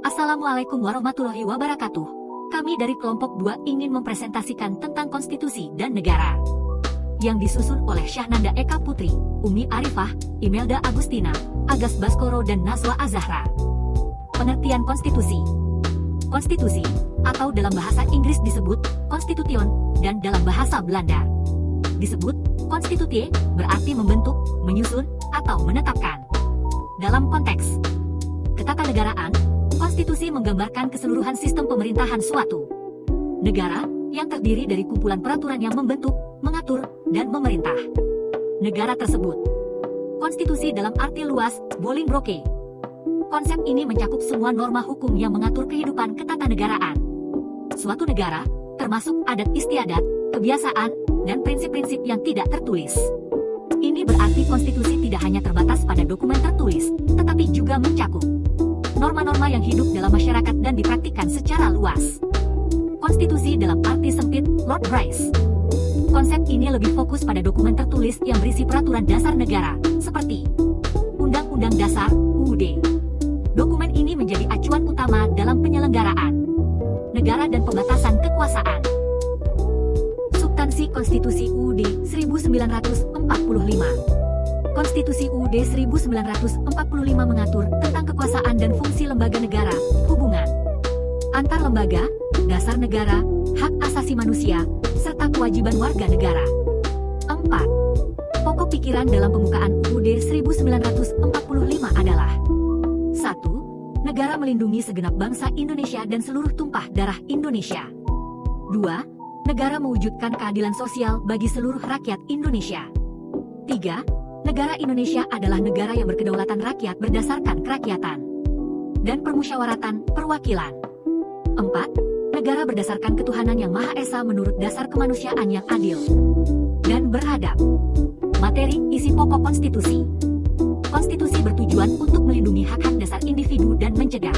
Assalamualaikum warahmatullahi wabarakatuh. Kami dari kelompok 2 ingin mempresentasikan tentang konstitusi dan negara. Yang disusun oleh Syahnanda Eka Putri, Umi Arifah, Imelda Agustina, Agas Baskoro dan Naswa Azahra. Pengertian konstitusi. Konstitusi, atau dalam bahasa Inggris disebut Constitution, dan dalam bahasa Belanda disebut Constitutie, berarti membentuk, menyusun, atau menetapkan. Dalam konteks ketatanegaraan, konstitusi menggambarkan keseluruhan sistem pemerintahan suatu negara yang terdiri dari kumpulan peraturan yang membentuk, mengatur, dan memerintah negara tersebut. Konstitusi dalam arti luas, Bolingbroke. Konsep ini mencakup semua norma hukum yang mengatur kehidupan ketatanegaraan suatu negara, termasuk adat istiadat, kebiasaan, dan prinsip-prinsip yang tidak tertulis. Ini berarti konstitusi tidak hanya terbatas pada dokumen tertulis, tetapi juga mencakup norma-norma yang hidup dalam masyarakat dan dipraktikkan secara luas. Konstitusi dalam arti sempit, Lord Bryce. Konsep ini lebih fokus pada dokumen tertulis yang berisi peraturan dasar negara, seperti Undang-Undang Dasar, UUD. Dokumen ini menjadi acuan utama dalam penyelenggaraan negara dan pembatasan kekuasaan. Substansi Konstitusi UUD 1945. Konstitusi UUD 1945 mengatur tentang kekuasaan dan fungsi lembaga negara, hubungan antar lembaga, dasar negara, hak asasi manusia, serta kewajiban warga negara. 4. Pokok pikiran dalam pembukaan UUD 1945 adalah 1. Negara melindungi segenap bangsa Indonesia dan seluruh tumpah darah Indonesia. 2. Negara mewujudkan keadilan sosial bagi seluruh rakyat Indonesia. 3. Negara Indonesia adalah negara yang berkedaulatan rakyat berdasarkan kerakyatan dan permusyawaratan perwakilan. 4. Negara berdasarkan ketuhanan yang Maha Esa menurut dasar kemanusiaan yang adil dan beradab. Materi isi pokok konstitusi. Konstitusi bertujuan untuk melindungi hak-hak dasar individu dan mencegah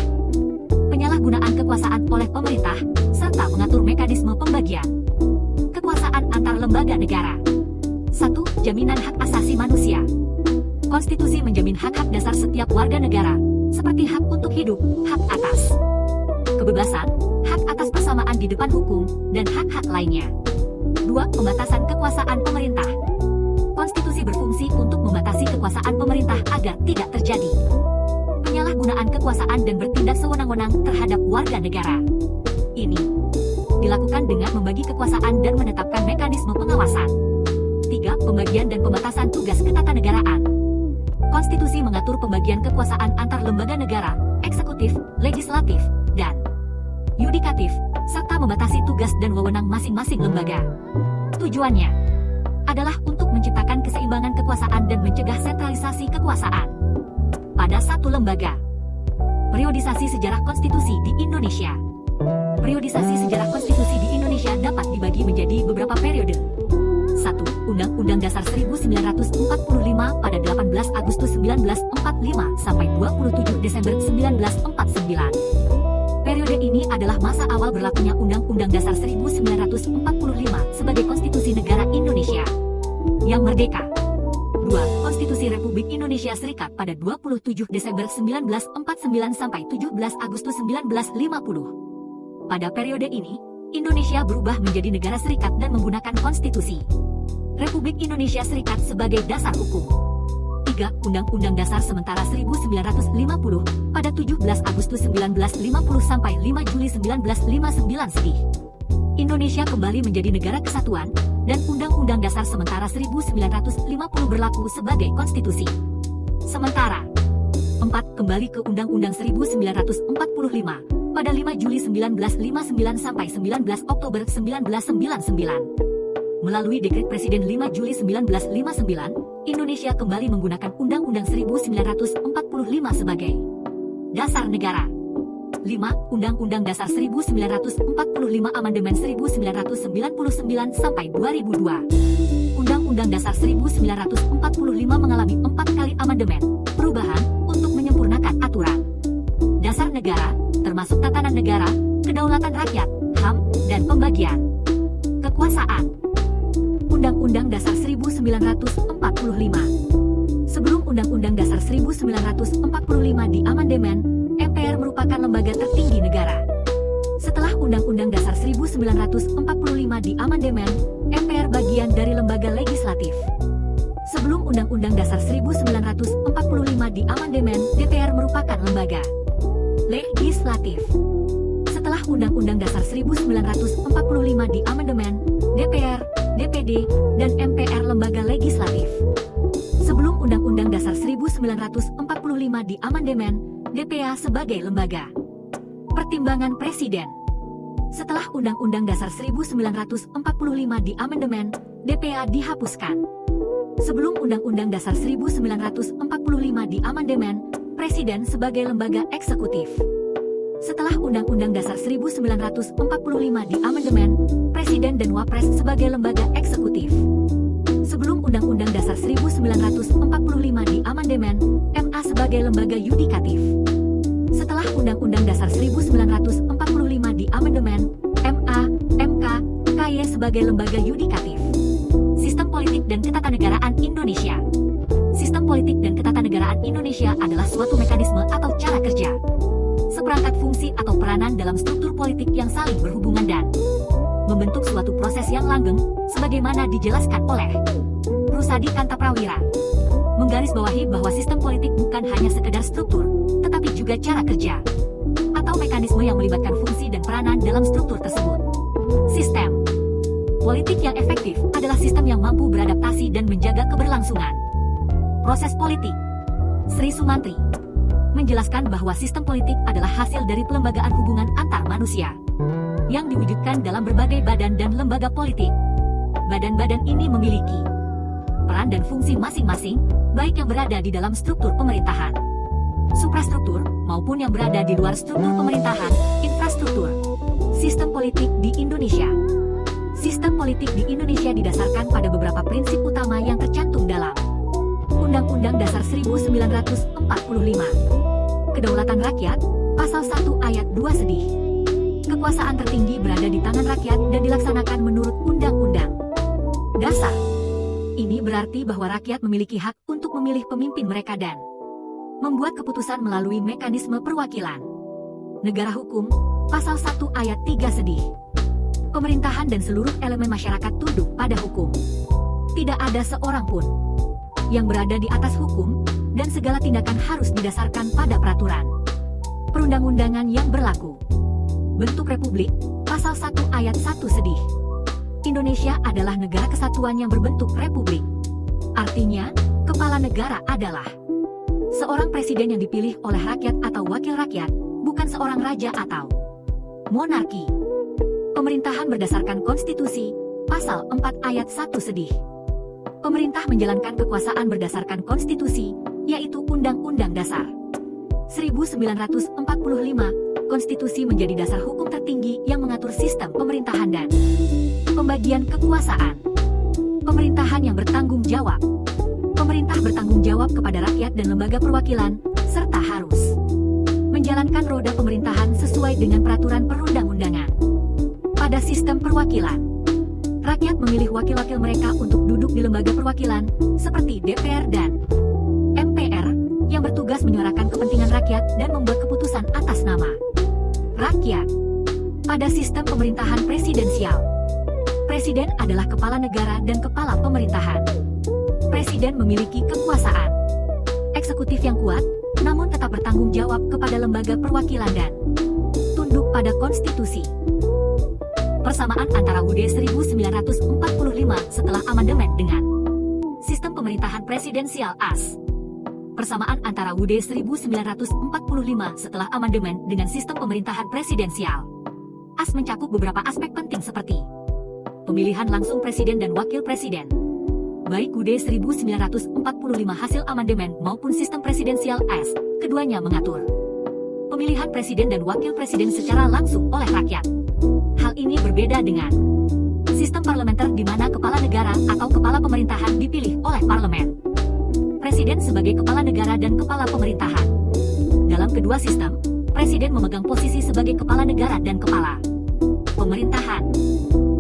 penyalahgunaan kekuasaan oleh pemerintah, serta mengatur mekanisme pembagian kekuasaan antar lembaga negara. 1. Jaminan hak asasi manusia. Konstitusi menjamin hak-hak dasar setiap warga negara, seperti hak untuk hidup, hak atas kebebasan, hak atas persamaan di depan hukum, dan hak-hak lainnya. 2. Pembatasan kekuasaan pemerintah. Konstitusi berfungsi untuk membatasi kekuasaan pemerintah agar tidak terjadi penyalahgunaan kekuasaan dan bertindak sewenang-wenang terhadap warga negara. Ini dilakukan dengan membagi kekuasaan dan menetapkan mekanisme pengawasan. 3. Pembagian dan pembatasan tugas ketatanegaraan. Konstitusi mengatur pembagian kekuasaan antar lembaga negara, eksekutif, legislatif, dan yudikatif, serta membatasi tugas dan wewenang masing-masing lembaga. Tujuannya adalah untuk menciptakan keseimbangan kekuasaan dan mencegah sentralisasi kekuasaan pada satu lembaga. Periodisasi sejarah konstitusi di Indonesia. Periodisasi sejarah konstitusi di Indonesia dapat dibagi menjadi beberapa periode. 1. Undang-Undang Dasar 1945 pada 18 Agustus 1945 sampai 27 Desember 1949. Periode ini adalah masa awal berlakunya Undang-Undang Dasar 1945 sebagai konstitusi negara Indonesia yang merdeka. 2. Konstitusi Republik Indonesia Serikat pada 27 Desember 1949 sampai 17 Agustus 1950. Pada periode ini, Indonesia berubah menjadi negara serikat dan menggunakan konstitusi Republik Indonesia Serikat sebagai dasar hukum. 3. Undang-Undang Dasar Sementara 1950 pada 17 Agustus 1950 sampai 5 Juli 1959 sedih. Indonesia kembali menjadi negara kesatuan, dan Undang-Undang Dasar Sementara 1950 berlaku sebagai konstitusi sementara. 4. Kembali ke Undang-Undang 1945 pada 5 Juli 1959 sampai 19 Oktober 1999. Melalui Dekret Presiden 5 Juli 1959, Indonesia kembali menggunakan Undang-Undang 1945 sebagai dasar negara. 5. Undang-Undang Dasar 1945 Amandemen 1999 sampai 2002. Undang-Undang Dasar 1945 mengalami 4 kali amandemen, perubahan, untuk menyempurnakan aturan dasar negara, termasuk tatanan negara, kedaulatan rakyat, HAM, dan pembagian kekuasaan. Undang-Undang Dasar 1945. Sebelum Undang-Undang Dasar 1945 diamandemen, MPR merupakan merupakan lembaga tertinggi negara. Setelah Undang-Undang Dasar 1945 diamandemen, MPR bagian dari lembaga legislatif. Sebelum Undang-Undang Dasar 1945 diamandemen, DPR merupakan lembaga legislatif. Setelah Undang-Undang Dasar 1945 diamandemen, DPR, DPD, dan MPR lembaga legislatif. Sebelum Undang-Undang Dasar 1945 diamandemen, DPA sebagai lembaga pertimbangan Presiden. Setelah Undang-Undang Dasar 1945 diamandemen, DPA dihapuskan. Sebelum Undang-Undang Dasar 1945 diamandemen, Presiden sebagai lembaga eksekutif. Setelah Undang-Undang Dasar 1945 diamandemen, Presiden dan Wapres sebagai lembaga eksekutif. Sebelum Undang-Undang Dasar 1945 diamandemen, MA sebagai lembaga yudikatif. Setelah Undang-Undang Dasar 1945 diamandemen, MA, MK, KY sebagai lembaga yudikatif. Sistem politik dan ketatanegaraan Indonesia. Sistem politik dan ketatanegaraan Indonesia adalah suatu mekanisme atau cara kerja, seperangkat fungsi atau peranan dalam struktur politik yang saling berhubungan dan membentuk suatu proses yang langgeng, sebagaimana dijelaskan oleh Rusadi Kantaprawira. Menggarisbawahi bahwa sistem politik bukan hanya sekedar struktur, tetapi juga cara kerja atau mekanisme yang melibatkan fungsi dan peranan dalam struktur tersebut. Sistem politik yang efektif adalah sistem yang mampu beradaptasi dan menjaga keberlangsungan proses politik. Sri Sumantri menjelaskan bahwa sistem politik adalah hasil dari pelembagaan hubungan antar manusia yang diwujudkan dalam berbagai badan dan lembaga politik. Badan-badan ini memiliki peran dan fungsi masing-masing, baik yang berada di dalam struktur pemerintahan, suprastruktur, maupun yang berada di luar struktur pemerintahan, infrastruktur. Sistem politik di Indonesia. Sistem politik di Indonesia didasarkan pada beberapa prinsip utama yang tercantum dalam Undang-Undang Dasar 1945. Kedaulatan rakyat, Pasal 1 Ayat 2 sedih. Kekuasaan tertinggi berada di tangan rakyat dan dilaksanakan menurut Undang-Undang Dasar. Ini berarti bahwa rakyat memiliki hak untuk memilih pemimpin mereka dan membuat keputusan melalui mekanisme perwakilan. Negara hukum, Pasal 1 Ayat 3 sedih. Pemerintahan dan seluruh elemen masyarakat tunduk pada hukum. Tidak ada seorang pun yang berada di atas hukum, dan segala tindakan harus didasarkan pada peraturan perundang-undangan yang berlaku. Bentuk Republik, Pasal 1 Ayat 1 sedih. Indonesia adalah negara kesatuan yang berbentuk republik. Artinya, kepala negara adalah seorang presiden yang dipilih oleh rakyat atau wakil rakyat, bukan seorang raja atau monarki. Pemerintahan berdasarkan konstitusi, Pasal 4 Ayat 1 sedih. Pemerintah menjalankan kekuasaan berdasarkan konstitusi, yaitu Undang-Undang Dasar 1945. Konstitusi menjadi dasar hukum tertinggi yang mengatur sistem pemerintahan dan pembagian kekuasaan. Pemerintahan yang bertanggung jawab. Pemerintah bertanggung jawab kepada rakyat dan lembaga perwakilan, serta harus menjalankan roda pemerintahan sesuai dengan peraturan perundang-undangan. Pada sistem perwakilan, rakyat memilih wakil-wakil mereka untuk duduk di lembaga perwakilan, seperti DPR dan MPR, yang bertugas menyuarakan kepentingan rakyat dan membuat keputusan atas nama rakyat. Pada sistem pemerintahan presidensial, presiden adalah kepala negara dan kepala pemerintahan. Presiden memiliki kekuasaan eksekutif yang kuat, namun tetap bertanggung jawab kepada lembaga perwakilan dan tunduk pada konstitusi. Persamaan antara UUD 1945 setelah amandemen dengan sistem pemerintahan presidensial AS. Persamaan antara UUD 1945 setelah amandemen dengan sistem pemerintahan presidensial AS mencakup beberapa aspek penting seperti pemilihan langsung presiden dan wakil presiden. Baik UUD 1945 hasil amandemen maupun sistem presidensial AS, keduanya mengatur pemilihan presiden dan wakil presiden secara langsung oleh rakyat. Hal ini berbeda dengan sistem parlementer di mana kepala negara atau kepala pemerintahan dipilih oleh parlemen. Presiden sebagai kepala negara dan kepala pemerintahan. Dalam kedua sistem, presiden memegang posisi sebagai kepala negara dan kepala pemerintahan.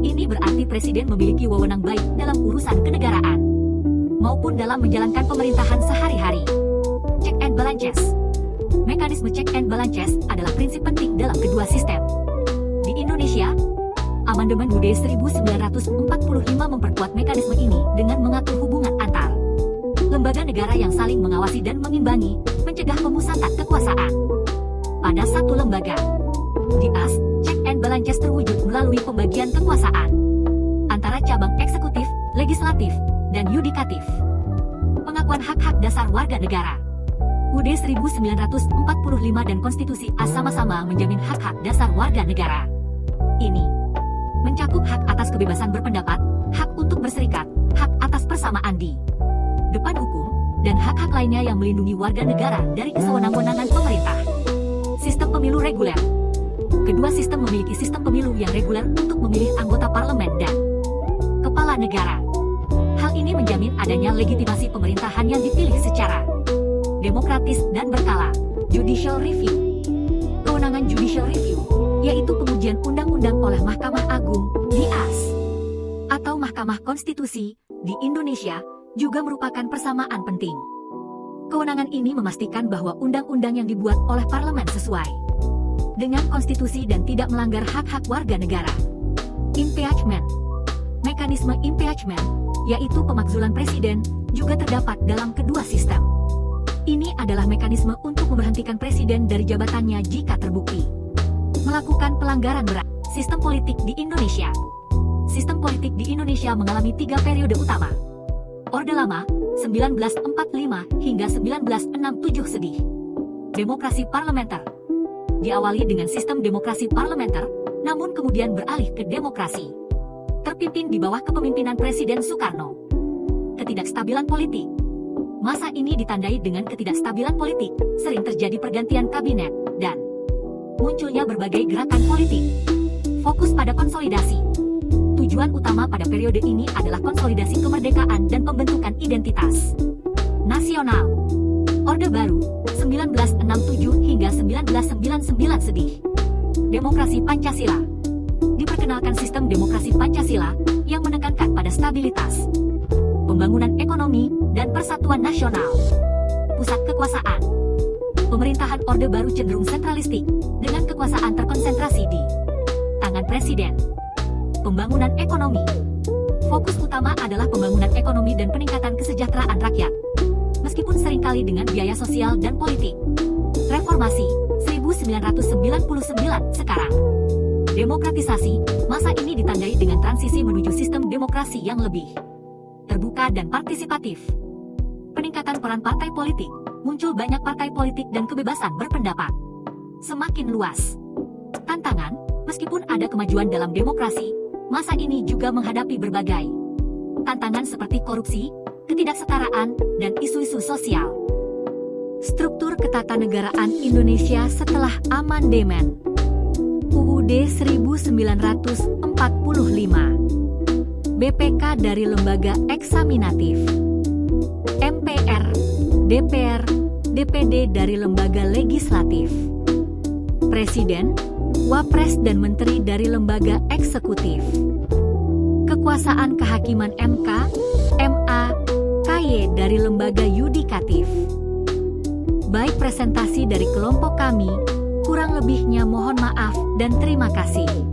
Ini berarti presiden memiliki wewenang baik dalam urusan kenegaraan maupun dalam menjalankan pemerintahan sehari-hari. Check and balances. Mekanisme check and balances adalah prinsip penting dalam kedua sistem. Di Indonesia, Amandemen UUD 1945 memperkuat mekanisme ini dengan mengatur hubungan antar lembaga negara yang saling mengawasi dan mengimbangi, mencegah pemusatan kekuasaan pada satu lembaga. Di AS, check and balances terwujud melalui pembagian kekuasaan antara cabang eksekutif, legislatif, dan yudikatif. Pengakuan hak-hak dasar warga negara. UUD 1945 dan Konstitusi AS sama-sama menjamin hak-hak dasar warga negara. Ini mencakup hak atas kebebasan berpendapat, hak untuk berserikat, hak atas persamaan di depan hukum, dan hak-hak lainnya yang melindungi warga negara dari kesewenang-wenangan pemerintah. Sistem pemilu reguler. Kedua sistem memiliki sistem pemilu yang reguler untuk memilih anggota parlemen dan kepala negara. Hal ini menjamin adanya legitimasi pemerintahan yang dipilih secara demokratis dan berkala. Judicial Review. Kewenangan Judicial Review, yaitu pengujian undang-undang oleh Mahkamah Agung, di AS, atau Mahkamah Konstitusi, di Indonesia, juga merupakan persamaan penting. Kewenangan ini memastikan bahwa undang-undang yang dibuat oleh parlemen sesuai dengan konstitusi dan tidak melanggar hak-hak warga negara. Impeachment. Mekanisme impeachment, yaitu pemakzulan presiden, juga terdapat dalam kedua sistem. Ini adalah mekanisme untuk memberhentikan presiden dari jabatannya jika terbukti melakukan pelanggaran berat. Sistem politik di Indonesia. Sistem politik di Indonesia mengalami 3 periode utama. Orde Lama, 1945 hingga 1967 sedih. Demokrasi parlementer. Diawali dengan sistem demokrasi parlementer, namun kemudian beralih ke demokrasi terpimpin di bawah kepemimpinan Presiden Soekarno. Ketidakstabilan politik. Masa ini ditandai dengan ketidakstabilan politik, sering terjadi pergantian kabinet, dan munculnya berbagai gerakan politik. Fokus pada konsolidasi. Tujuan utama pada periode ini adalah konsolidasi kemerdekaan dan pembentukan identitas nasional. Orde Baru, 1967 hingga 1999 sedih. Demokrasi Pancasila. Diperkenalkan sistem demokrasi Pancasila yang menekankan pada stabilitas, pembangunan ekonomi, dan persatuan nasional. Pusat kekuasaan. Pemerintahan Orde Baru cenderung sentralistik, dengan kekuasaan terkonsentrasi di tangan presiden. Pembangunan ekonomi. Fokus utama adalah pembangunan ekonomi dan peningkatan kesejahteraan rakyat, meskipun seringkali dengan biaya sosial dan politik. Reformasi, 1999 sekarang. Demokratisasi, masa ini ditandai dengan transisi menuju sistem demokrasi yang lebih terbuka dan partisipatif. Peningkatan peran partai politik, muncul banyak partai politik dan kebebasan berpendapat semakin luas. Tantangan, meskipun ada kemajuan dalam demokrasi, masa ini juga menghadapi berbagai tantangan seperti korupsi, ketidaksetaraan, dan isu-isu sosial. Struktur ketatanegaraan Indonesia setelah amandemen UUD 1945. BPK dari lembaga eksaminatif. MPR, DPR, DPD dari lembaga legislatif. Presiden, Wapres dan Menteri dari lembaga eksekutif. Kekuasaan kehakiman MK, MA, KY dari lembaga yudikatif. Baik presentasi dari kelompok kami, kurang lebihnya mohon maaf dan terima kasih.